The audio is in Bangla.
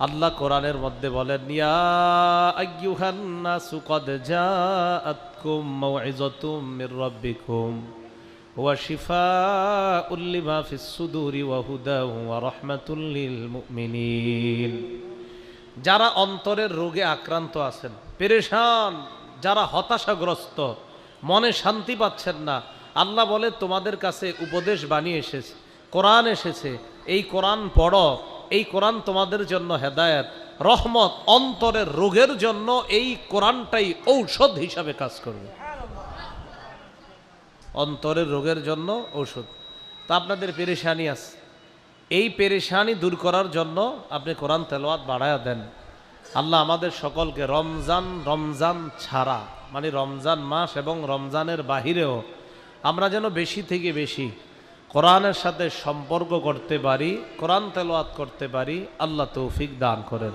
আল্লাহ কোরআনের মধ্যে বলেন, ইয়া আইয়ুহান নাসু ক্বাদ জাআতকুম মাউইযাতুম মির রাব্বিকুম ওয়া শিফাউল লিমা ফিস সুদুরি ওয়া হুদাও ওয়া রাহমাতুল লিল মুমিনিন। যারা অন্তরের রোগে আক্রান্ত আছেন, পেরেশান, যারা হতাশাগ্রস্ত, মনে শান্তি পাচ্ছেন না, আল্লাহ বলে তোমাদের কাছে উপদেশ বাণী এসেছে, কোরআন এসেছে, এই কোরআন পড়ো, এই কোরআন তোমাদের জন্য হেদায়েত, রহমত। অন্তরের রোগের জন্য এই কোরআনটাই ঔষধ হিসাবে কাজ করবে, অন্তরের রোগের জন্য ঔষধ। তা আপনাদের পেরেশানি আছে, এই পেরেশানি দূর করার জন্য আপনি কোরআন তেলাওয়াত বাড়ায়া দেন। আল্লাহ আমাদের সকলকে রমজান ছাড়া, মানে রমজান মাস এবং রমজানের বাহিরেও আমরা যেন বেশি থেকে বেশি কোরআনের সাথে সম্পর্ক করতে পারি, কোরআন তেলাওয়াত করতে পারি। আল্লাহ তৌফিক দান করেন।